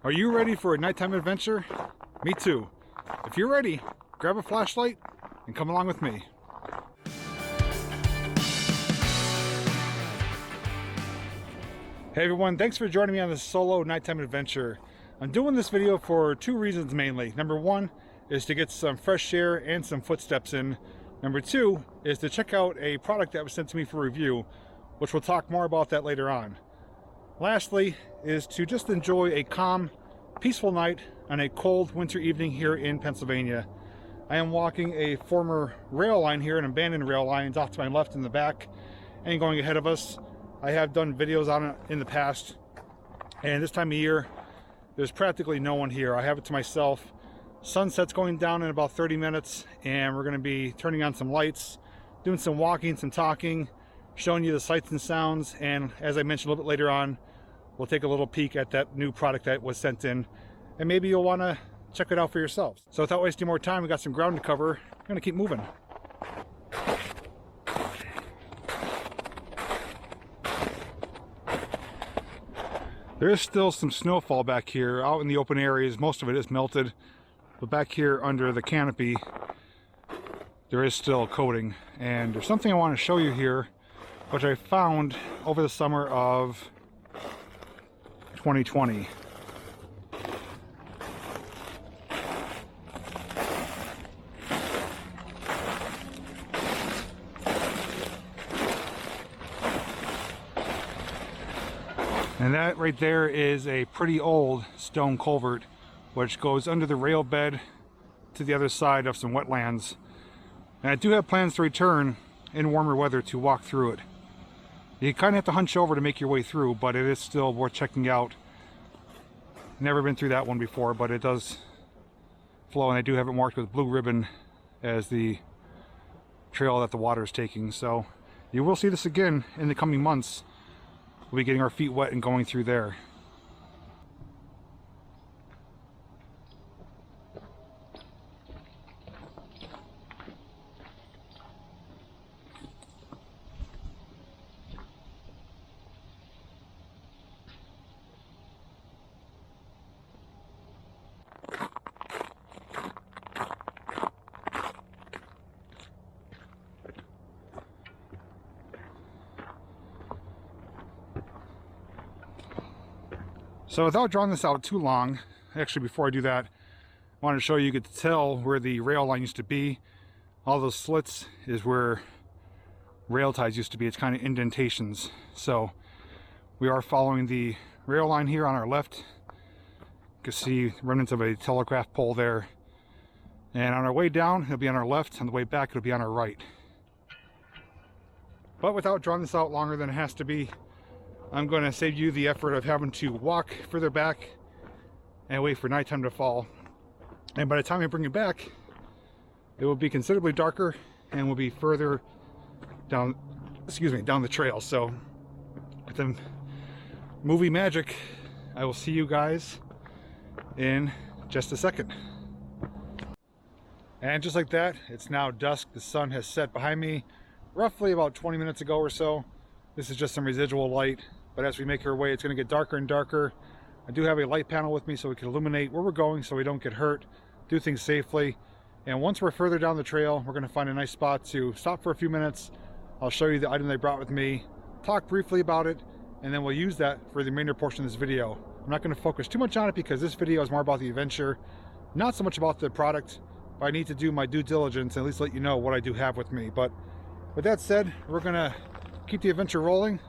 Are you ready for a nighttime adventure? Me too. If you're ready, grab a flashlight and come along with me. Hey everyone, thanks for joining me on this solo nighttime adventure. I'm doing this video for two reasons mainly. Number one is to get some fresh air and some footsteps in. Number two is to check out a product that was sent to me for review, which we'll talk more about that later on. Lastly is to just enjoy a calm, peaceful night on a cold winter evening here in Pennsylvania. I am walking a former rail line here, an abandoned rail line off to my left in the back and going ahead of us. I have done videos on it in the past, and this time of year there's practically no one here. I have it to myself. Sunset's going down in about 30 minutes and we're going to be turning on some lights, doing some walking, some talking, showing you the sights and sounds, and as I mentioned a little bit later on, we'll take a little peek at that new product that was sent in, and maybe you'll want to check it out for yourselves. So without wasting more time, we got some ground to cover. I'm going to keep moving. There is still some snowfall back here out in the open areas. Most of it is melted, but back here under the canopy there is still coating. And there's something I want to show you here, which I found over the summer of 2020. And that right there is a pretty old stone culvert which goes under the rail bed to the other side of some wetlands. And I do have plans to return in warmer weather to walk through it. You kind of have to hunch over to make your way through, but it is still worth checking out. Never been through that one before, but it does flow, and I do have it marked with blue ribbon as the trail that the water is taking. So you will see this again in the coming months. We'll be getting our feet wet and going through there. So without drawing this out too long, actually before I do that, I wanted to show you, get to tell where the rail line used to be. All those slits is where rail ties used to be. It's kind of indentations. So we are following the rail line here on our left. You can see remnants of a telegraph pole there. And on our way down, it'll be on our left. On the way back, it'll be on our right. But without drawing this out longer than it has to be, I'm going to save you the effort of having to walk further back and wait for nighttime to fall. And by the time I bring you back, it will be considerably darker and will be further down, down the trail. So with the movie magic, I will see you guys in just a second. And just like that, it's now dusk. The sun has set behind me roughly about 20 minutes ago or so. This is just some residual light, but as we make our way, it's going to get darker and darker. I do have a light panel with me so we can illuminate where we're going so we don't get hurt, do things safely. And once we're further down the trail, we're going to find a nice spot to stop for a few minutes. I'll show you the item they brought with me, talk briefly about it, and then we'll use that for the remainder portion of this video. I'm not going to focus too much on it because this video is more about the adventure, not so much about the product, but I need to do my due diligence and at least let you know what I do have with me. But with that said, we're going to keep the adventure rolling,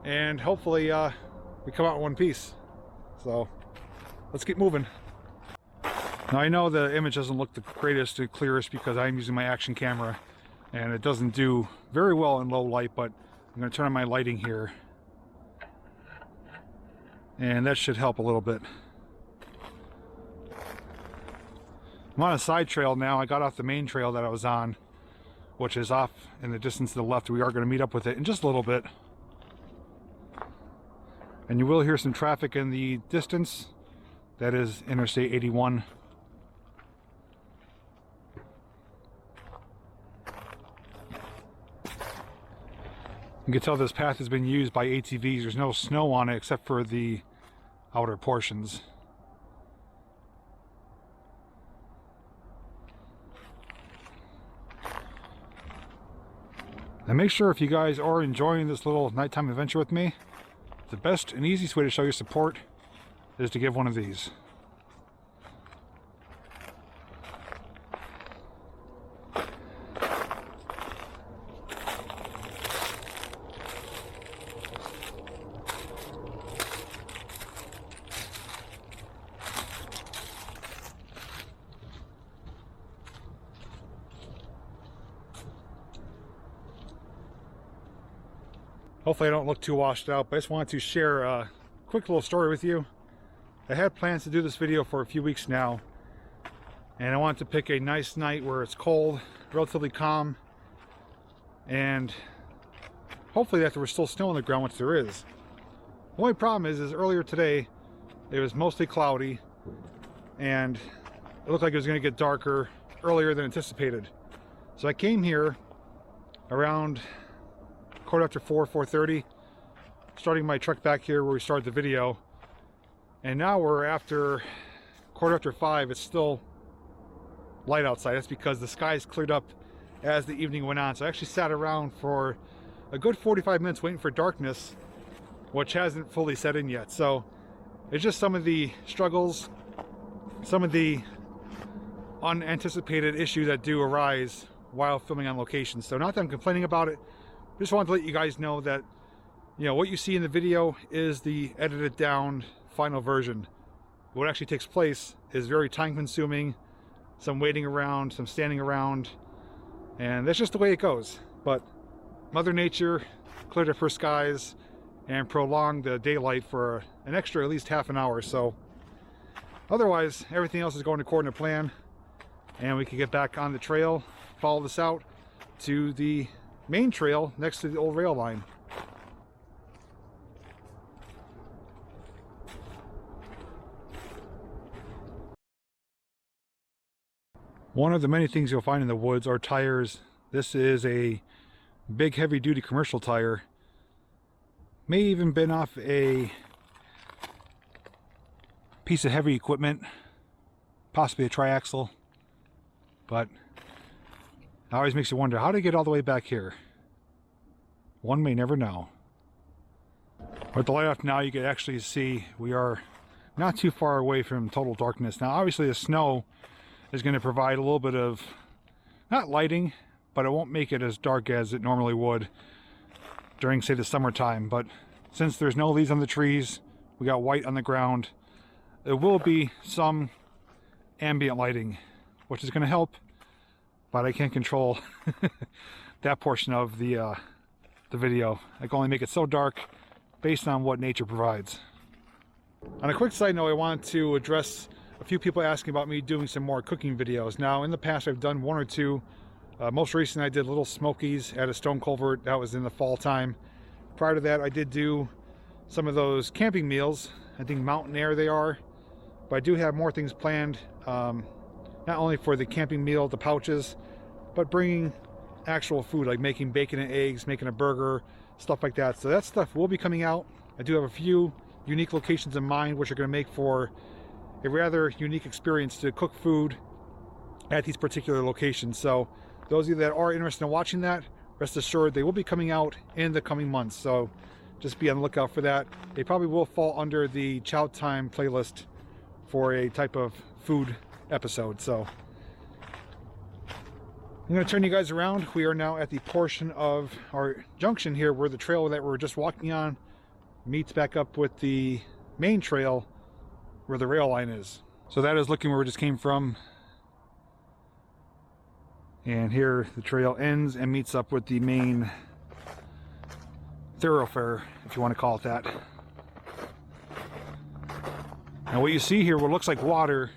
and hopefully we come out in one piece. So let's keep moving. Now I know the image doesn't look the greatest or clearest because I'm using my action camera and it doesn't do very well in low light, but I'm going to turn on my lighting here and that should help a little bit. I'm on a side trail now. I got off the main trail that I was on, which is off in the distance to the left. We are going to meet up with it in just a little bit. And you will hear some traffic in the distance. That is Interstate 81. You can tell this path has been used by ATVs. There's no snow on it except for the outer portions. And make sure, if you guys are enjoying this little nighttime adventure with me, the best and easiest way to show your support is to give one of these. Hopefully I don't look too washed out, but I just wanted to share a quick little story with you. I had plans to do this video for a few weeks now, and I wanted to pick a nice night where it's cold, relatively calm, and hopefully that there was still snow on the ground, which there is. The only problem is earlier today it was mostly cloudy, and it looked like it was going to get darker earlier than anticipated. So I came here around 4:30, starting my trek back here where we started the video, and now we're after 5:15. It's still light outside. That's because the skies cleared up as the evening went on. So I actually sat around for a good 45 minutes waiting for darkness, which hasn't fully set in yet. So it's just some of the struggles, some of the unanticipated issues that do arise while filming on location. So not that I'm complaining about it, just wanted to let you guys know that, you know, what you see in the video is the edited down final version. What actually takes place is very time consuming, some waiting around, some standing around, and that's just the way it goes. But Mother Nature cleared up her skies and prolonged the daylight for an extra at least half an hour. So otherwise, everything else is going according to plan, and we can get back on the trail, follow this out to the main trail next to the old rail line. One of the many things you'll find in the woods are tires. This is a big heavy-duty commercial tire. May even been off a piece of heavy equipment, possibly a triaxle, but it always makes you wonder how to get all the way back here. One may never know. With the light off now, you can actually see we are not too far away from total darkness. Now obviously the snow is going to provide a little bit of, not lighting, but it won't make it as dark as it normally would during, say, the summertime. But since there's no leaves on the trees, we got white on the ground, there will be some ambient lighting, which is going to help, but I can't control that portion of the video. I can only make it so dark based on what nature provides. On a quick side note, I wanted to address a few people asking about me doing some more cooking videos. Now, in the past, I've done one or two. Most recently, I did Little Smokies at a stone culvert. That was in the fall time. Prior to that, I did do some of those camping meals. I think Mountain Air they are. But I do have more things planned, not only for the camping meal, the pouches, but bringing actual food, like making bacon and eggs, making a burger, stuff like that. So that stuff will be coming out. I do have a few unique locations in mind which are going to make for a rather unique experience to cook food at these particular locations. So those of you that are interested in watching that, rest assured they will be coming out in the coming months. So just be on the lookout for that. They probably will fall under the Chow Time playlist for a type of food episode. So I'm going to turn you guys around. We are now at the portion of our junction here where the trail that we're just walking on meets back up with the main trail where the rail line is. So that is looking where we just came from. And here the trail ends and meets up with the main thoroughfare, if you want to call it that. And what you see here, what looks like water,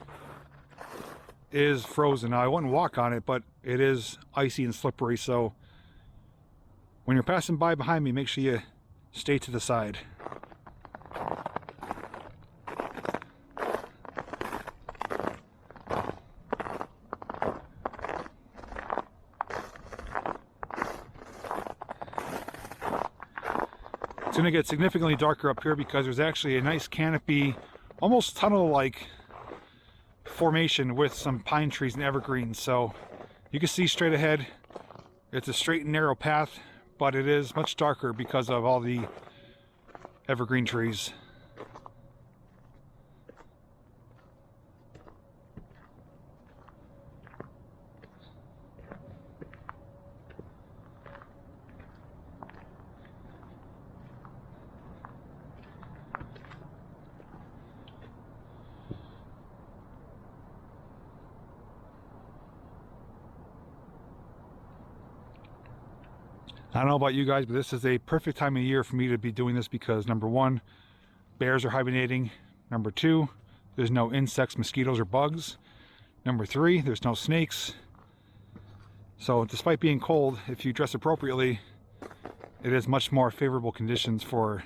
is frozen. Now I wouldn't walk on it, but it is icy and slippery, so when you're passing by behind me, make sure you stay to the side. It's going to get significantly darker up here because there's actually a nice canopy, almost tunnel-like formation with some pine trees and evergreens. So you can see straight ahead. It's a straight and narrow path, but it is much darker because of all the evergreen trees. I don't know about you guys, but this is a perfect time of year for me to be doing this because number one, bears are hibernating. Number two, there's no insects, mosquitoes, or bugs. Number three, there's no snakes. So despite being cold, if you dress appropriately, it is much more favorable conditions for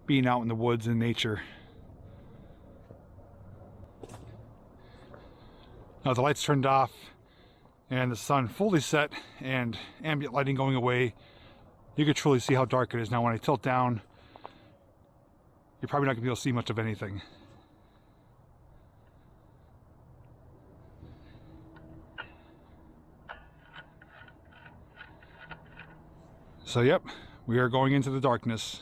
being out in the woods and nature. Now the lights turned off and the sun fully set and ambient lighting going away, you can truly see how dark it is. Now when I tilt down, you're probably not going to be able to see much of anything. So yep, we are going into the darkness.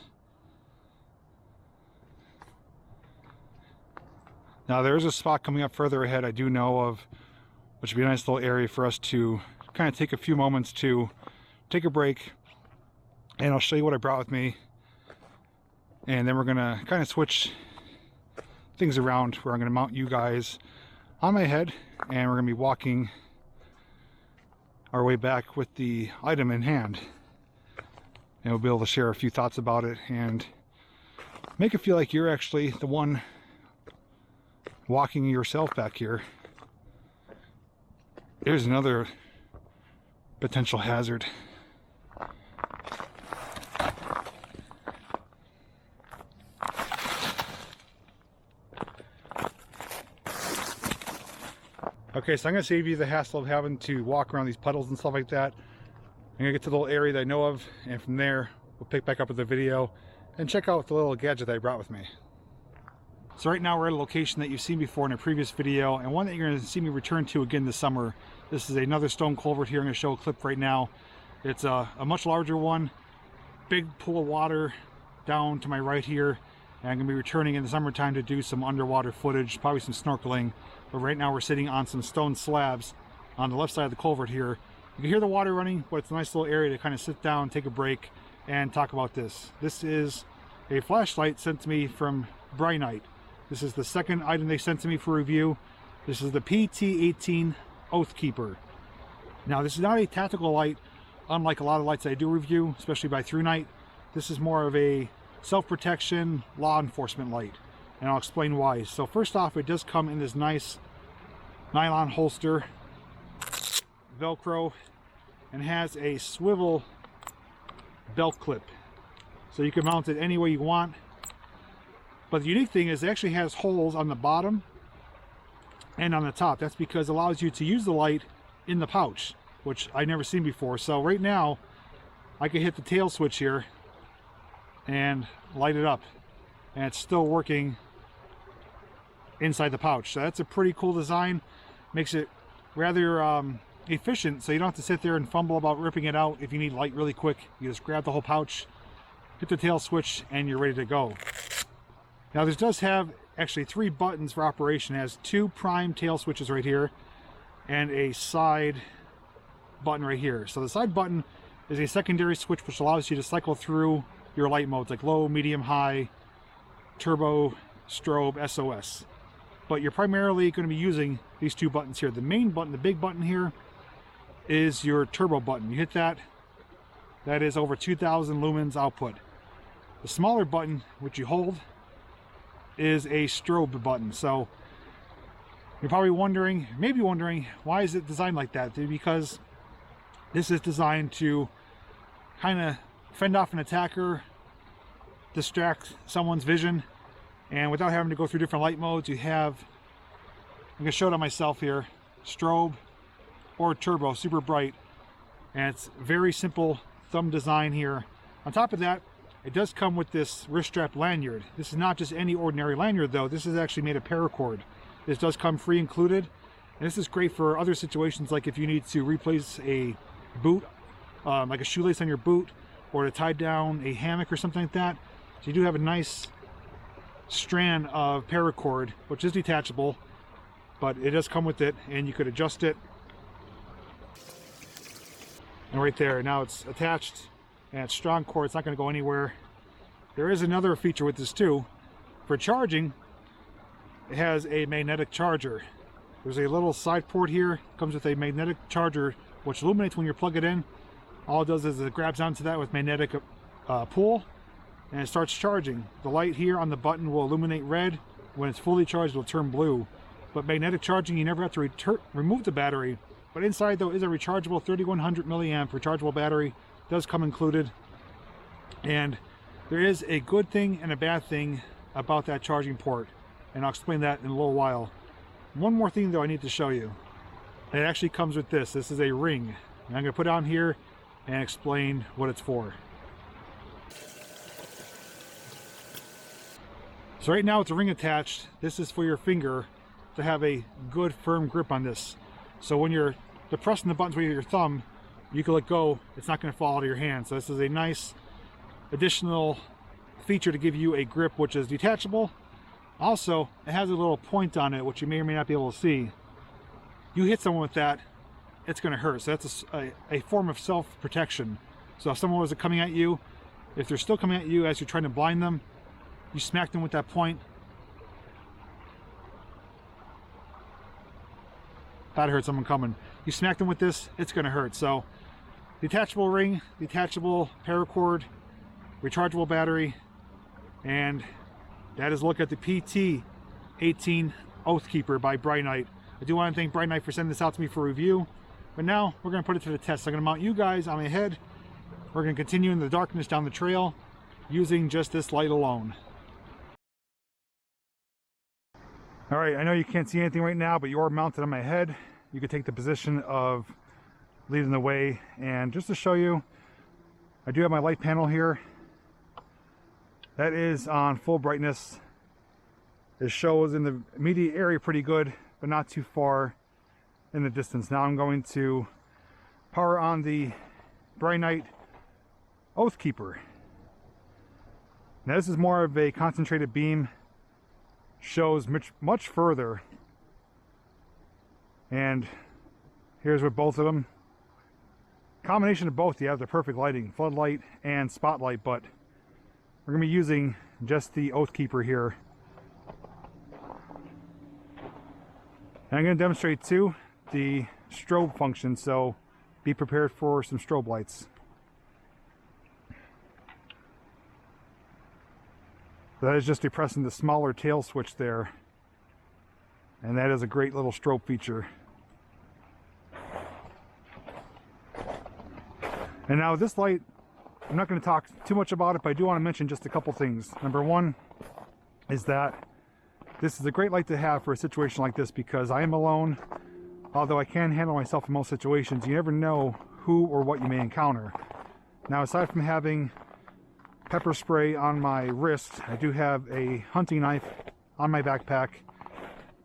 Now there's a spot coming up further ahead I do know of, which would be a nice little area for us to kind of take a few moments to take a break, and I'll show you what I brought with me, and then we're gonna kind of switch things around where I'm gonna mount you guys on my head, and we're gonna be walking our way back with the item in hand, and we'll be able to share a few thoughts about it and make it feel like you're actually the one walking yourself back here. Here's another potential hazard. Okay, so I'm going to save you the hassle of having to walk around these puddles and stuff like that. I'm going to get to the little area that I know of, and from there we'll pick back up with the video and check out the little gadget that I brought with me. So right now we're at a location that you've seen before in a previous video, and one that you're going to see me return to again this summer. This is another stone culvert here. I'm going to show a clip right now. It's a much larger one, big pool of water down to my right here, and I'm going to be returning in the summertime to do some underwater footage, probably some snorkeling. But right now we're sitting on some stone slabs on the left side of the culvert here. You can hear the water running, but it's a nice little area to kind of sit down, take a break, and talk about this. This is a flashlight sent to me from Brinyte. This is the second item they sent to me for review. This is the PT18 Oathkeeper. Now this is not a tactical light, unlike a lot of lights that I do review, especially by Through Night. This is more of a self-protection, law enforcement light, and I'll explain why. So first off, it does come in this nice nylon holster, Velcro, and has a swivel belt clip, so you can mount it any way you want. But the unique thing is it actually has holes on the bottom and on the top. That's because it allows you to use the light in the pouch, which I've never seen before. So right now I can hit the tail switch here and light it up, and it's still working inside the pouch. So that's a pretty cool design. Makes it rather efficient, so you don't have to sit there and fumble about ripping it out. If you need light really quick, you just grab the whole pouch, hit the tail switch, and you're ready to go. Now this does have actually 3 buttons for operation. It has 2 prime tail switches right here and a side button right here. So the side button is a secondary switch which allows you to cycle through your light modes like low, medium, high, turbo, strobe, SOS. But you're primarily going to be using these 2 buttons here. The main button, the big button here, is your turbo button. You hit that, that is over 2000 lumens output. The smaller button, which you hold, is a strobe button. So you're probably wondering, maybe wondering, why is it designed like that? Because this is designed to kind of fend off an attacker, distract someone's vision, and without having to go through different light modes, you have, I'm going to show it on myself here, strobe or turbo, super bright, and it's very simple thumb design here. On top of that, it does come with this wrist strap lanyard. This is not just any ordinary lanyard though. This is actually made of paracord. This does come free included, and this is great for other situations, like if you need to replace a boot like a shoelace on your boot, or to tie down a hammock or something like that. So you do have a nice strand of paracord, which is detachable, but it does come with it, and you could adjust it. And right there, now it's attached, and it's strong cord, it's not going to go anywhere. There is another feature with this too. For charging, it has a magnetic charger. There's a little side port here, comes with a magnetic charger which illuminates when you plug it in. All it does is it grabs onto that with magnetic pull, and it starts charging. The light here on the button will illuminate red. When it's fully charged, it will turn blue. But magnetic charging, you never have to remove the battery. But inside though is a rechargeable 3100 milliamp rechargeable battery. It does come included. And there is a good thing and a bad thing about that charging port, and I'll explain that in a little while. One more thing though I need to show you. It actually comes with this. This is a ring. And I'm going to put it on here and explain what it's for. So right now it's a ring attached. This is for your finger to have a good firm grip on this. So when you're depressing the buttons with your thumb, you can let go. It's not going to fall out of your hand. So this is a nice additional feature to give you a grip which is detachable. Also, it has a little point on it which you may or may not be able to see. You hit someone with that, it's going to hurt. So that's a form of self-protection. So if someone was coming at you, if they're still coming at you as you're trying to blind them, you smack them with that point. That hurt someone coming. You smack them with this, it's going to hurt. So detachable ring, detachable paracord, rechargeable battery, and that is a look at the PT18 Oathkeeper by Brinyte. I do want to thank Brinyte for sending this out to me for review. But now we're going to put it to the test. I'm going to mount you guys on my head. We're going to continue in the darkness down the trail using just this light alone. Alright, I know you can't see anything right now, but you are mounted on my head. You could take the position of leading the way. And just to show you, I do have my light panel here. That is on full brightness. It shows in the immediate area pretty good, but not too far in the distance. Now I'm going to power on the Brinyte Oathkeeper. Now this is more of a concentrated beam, shows much further. And here's with both of them. Combination of both, you have the perfect lighting, floodlight and spotlight, but we're going to be using just the Oathkeeper here. And I'm going to demonstrate too the strobe function, so be prepared for some strobe lights. That is just depressing the smaller tail switch there, and that is a great little strobe feature. And now this light, I'm not going to talk too much about it, but I do want to mention just a couple things. Number one is that this is a great light to have for a situation like this, because I am alone. Although I can handle myself in most situations, you never know who or what you may encounter. Now, aside from having pepper spray on my wrist, I do have a hunting knife on my backpack,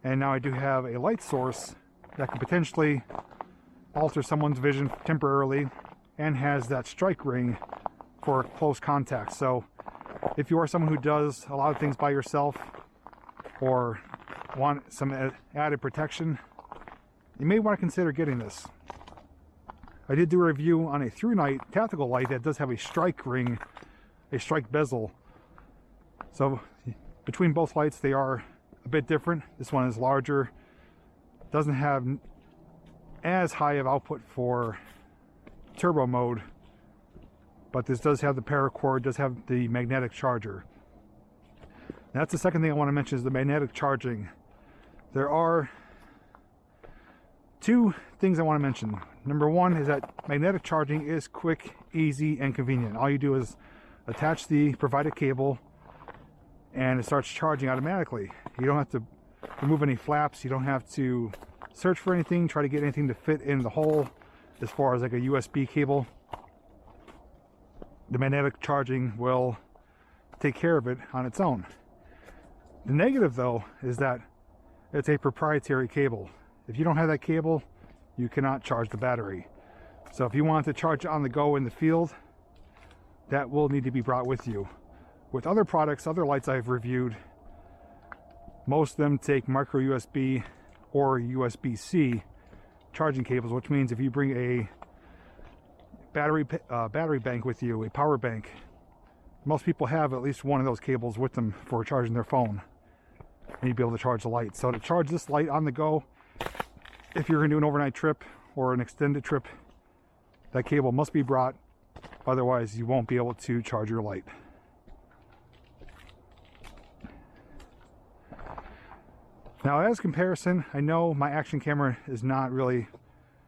and now I do have a light source that could potentially alter someone's vision temporarily, and has that strike ring for close contact. So if you are someone who does a lot of things by yourself or want some added protection, you may want to consider getting this. I did do a review on a through night tactical light that does have a strike ring, a strike bezel. So between both lights, they are a bit different. This one is larger, doesn't have as high of output for turbo mode, but this does have the paracord, does have the magnetic charger. That's the second thing I want to mention, is the magnetic charging. There are two things I want to mention. Number one is that magnetic charging is quick, easy, and convenient. All you do is attach the provided cable and it starts charging automatically. You don't have to remove any flaps, you don't have to search for anything, try to get anything to fit in the hole as far as like a USB cable. The magnetic charging will take care of it on its own. The negative though is that it's a proprietary cable. If you don't have that cable, you cannot charge the battery. So if you want to charge on the go in the field, that will need to be brought with you. With other products, other lights I've reviewed, most of them take micro USB or USB-C charging cables, which means if you bring a battery bank with you, a power bank, most people have at least one of those cables with them for charging their phone, and you'd be able to charge the light. So to charge this light on the go, if you're going to do an overnight trip or an extended trip, that cable must be brought, otherwise you won't be able to charge your light. Now, as comparison, I know my action camera is not really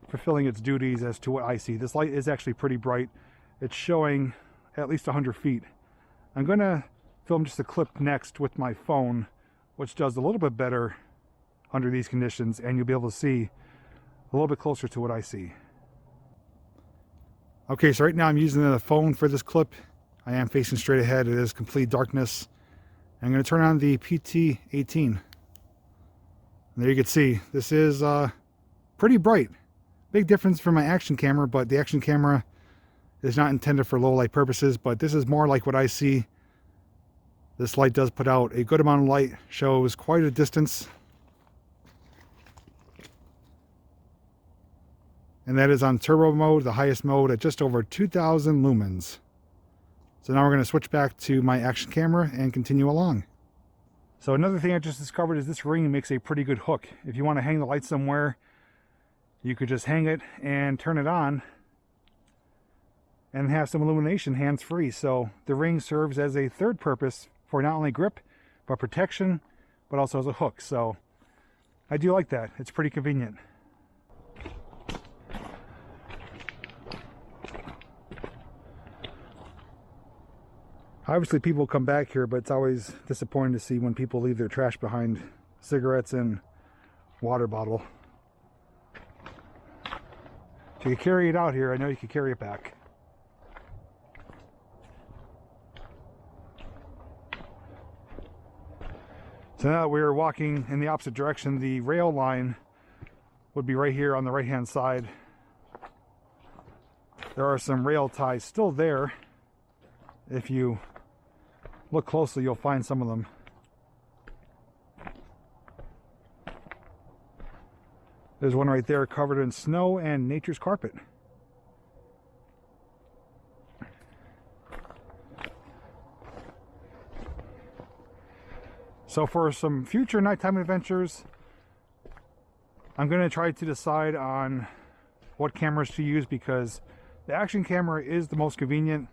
fulfilling its duties as to what I see. This light is actually pretty bright. It's showing at least 100 feet. I'm going to film just a clip next with my phone, which does a little bit better under these conditions, and you'll be able to see a little bit closer to what I see. Okay, so right now I'm using the phone for this clip. I am facing straight ahead. It is complete darkness. I'm going to turn on the PT18. There you can see, this is pretty bright. Big difference from my action camera, but the action camera is not intended for low light purposes, but this is more like what I see. This light does put out a good amount of light, shows quite a distance. And that is on turbo mode, the highest mode at just over 2,000 lumens. So now we're going to switch back to my action camera and continue along. So another thing I just discovered is this ring makes a pretty good hook. If you want to hang the light somewhere, you could just hang it and turn it on and have some illumination hands-free. So the ring serves as a third purpose for not only grip, but protection, but also as a hook. So I do like that. It's pretty convenient. Obviously people come back here, but it's always disappointing to see when people leave their trash behind, cigarettes and water bottle. If you could carry it out here, I know you could carry it back. So now that we're walking in the opposite direction, the rail line would be right here on the right hand side. There are some rail ties still there. If you look closely, you'll find some of them. There's one right there covered in snow and nature's carpet. So for some future nighttime adventures, I'm going to try to decide on what cameras to use, because the action camera is the most convenient.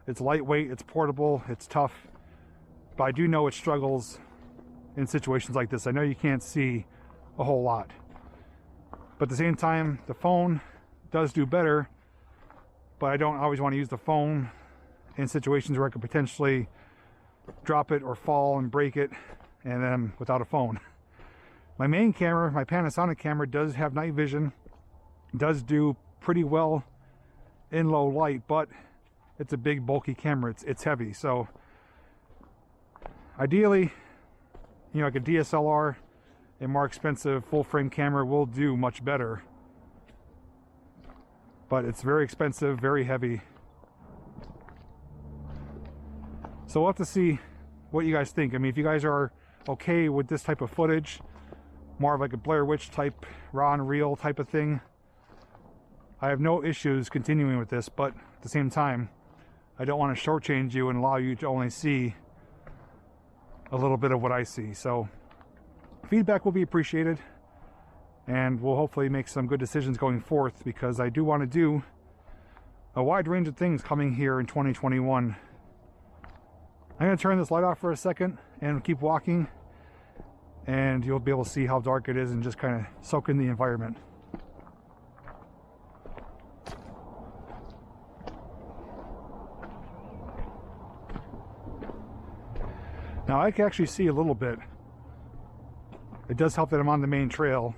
It's lightweight, it's portable, it's tough, but I do know it struggles in situations like this. I know you can't see a whole lot, but at the same time, the phone does do better, but I don't always want to use the phone in situations where I could potentially drop it or fall and break it, and then without a phone. My main camera, my Panasonic camera, does have night vision, does do pretty well in low light, but it's a big bulky camera. It's heavy. So ideally, you know, like a DSLR, a more expensive full frame camera will do much better, but it's very expensive, very heavy. So we'll have to see what you guys think. I mean, if you guys are okay with this type of footage, more of like a Blair Witch type raw and real type of thing, I have no issues continuing with this, but at the same time, I don't want to shortchange you and allow you to only see a little bit of what I see. So feedback will be appreciated, and we'll hopefully make some good decisions going forth, because I do want to do a wide range of things coming here in 2021. I'm going to turn this light off for a second and keep walking, and you'll be able to see how dark it is and just kind of soak in the environment. Now I can actually see a little bit. It does help that I'm on the main trail,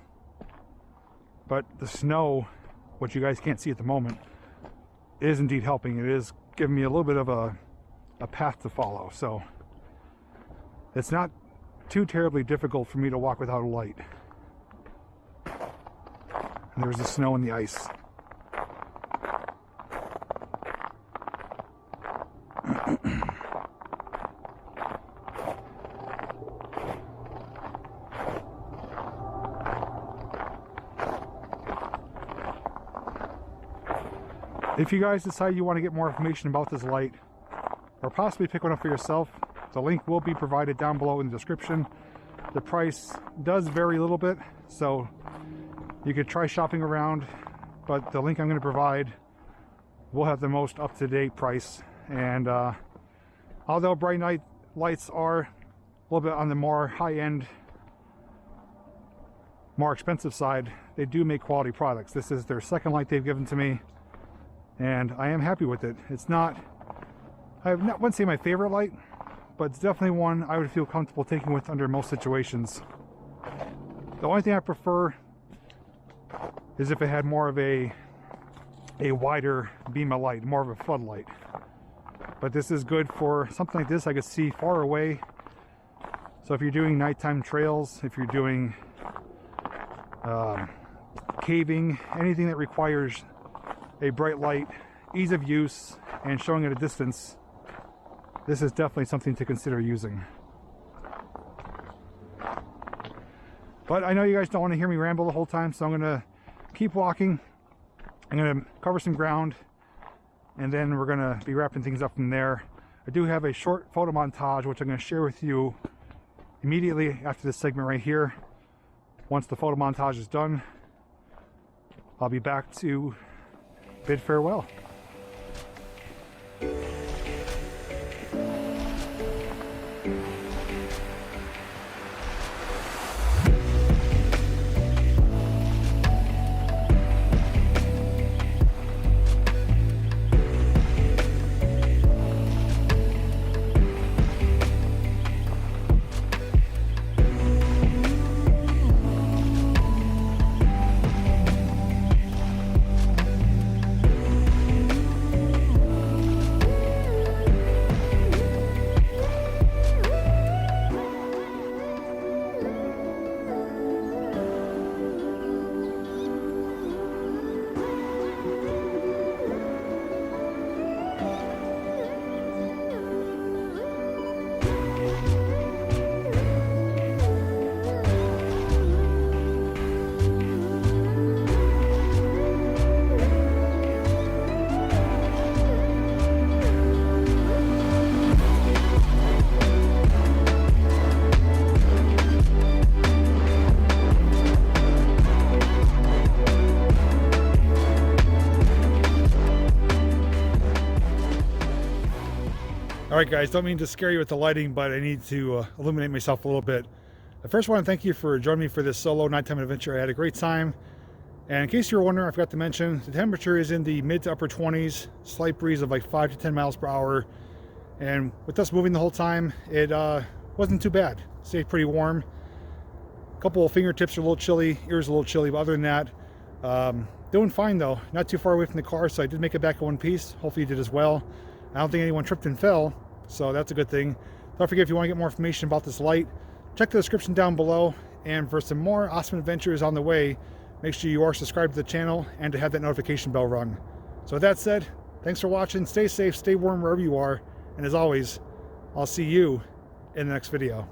but the snow, which you guys can't see at the moment, is indeed helping. It is giving me a little bit of a path to follow, so it's not too terribly difficult for me to walk without a light. And there's the snow and the ice. If you guys decide you want to get more information about this light, or possibly pick one up for yourself, the link will be provided down below in the description. The price does vary a little bit, so you could try shopping around, but the link I'm going to provide will have the most up-to-date price. And although Brinyte lights are a little bit on the more high-end, more expensive side, they do make quality products. This is their second light they've given to me, and I am happy with it. It's not, I wouldn't say my favorite light, but it's definitely one I would feel comfortable taking with under most situations. The only thing I prefer is if it had more of a wider beam of light, more of a floodlight. But this is good for something like this. I could see far away. So if you're doing nighttime trails, if you're doing caving, anything that requires a bright light, ease of use, and showing at a distance, this is definitely something to consider using. But I know you guys don't want to hear me ramble the whole time, so I'm going to keep walking. I'm going to cover some ground, and then we're going to be wrapping things up from there. I do have a short photo montage, which I'm going to share with you immediately after this segment right here. Once the photo montage is done, I'll be back to bid farewell. Alright guys, don't mean to scare you with the lighting, but I need to illuminate myself a little bit. I first want to thank you for joining me for this solo nighttime adventure. I had a great time. And in case you were wondering, I forgot to mention, the temperature is in the mid to upper 20s, slight breeze of like 5 to 10 miles per hour. And with us moving the whole time, it wasn't too bad. Stayed pretty warm. A couple of fingertips are a little chilly, ears a little chilly, but other than that, doing fine though. Not too far away from the car, so I did make it back in one piece. Hopefully you did as well. I don't think anyone tripped and fell, so that's a good thing. Don't forget, if you want to get more information about this light, check the description down below. And for some more awesome adventures on the way, make sure you are subscribed to the channel and to have that notification bell rung. So with that said, thanks for watching. Stay safe, stay warm wherever you are. And as always, I'll see you in the next video.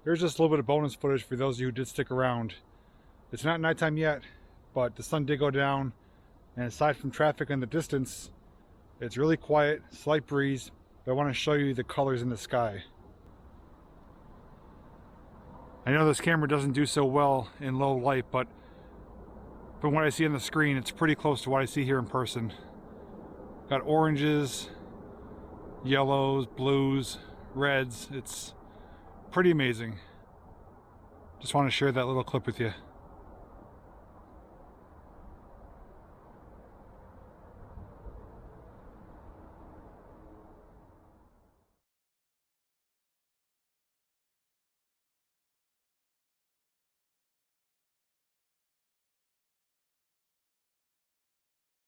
Here's just a little bit of bonus footage for those of you who did stick around. It's not nighttime yet, but the sun did go down. And aside from traffic in the distance, it's really quiet, slight breeze, but I want to show you the colors in the sky. I know this camera doesn't do so well in low light, but from what I see on the screen, it's pretty close to what I see here in person. Got oranges, yellows, blues, reds. It's pretty amazing. Just want to share that little clip with you.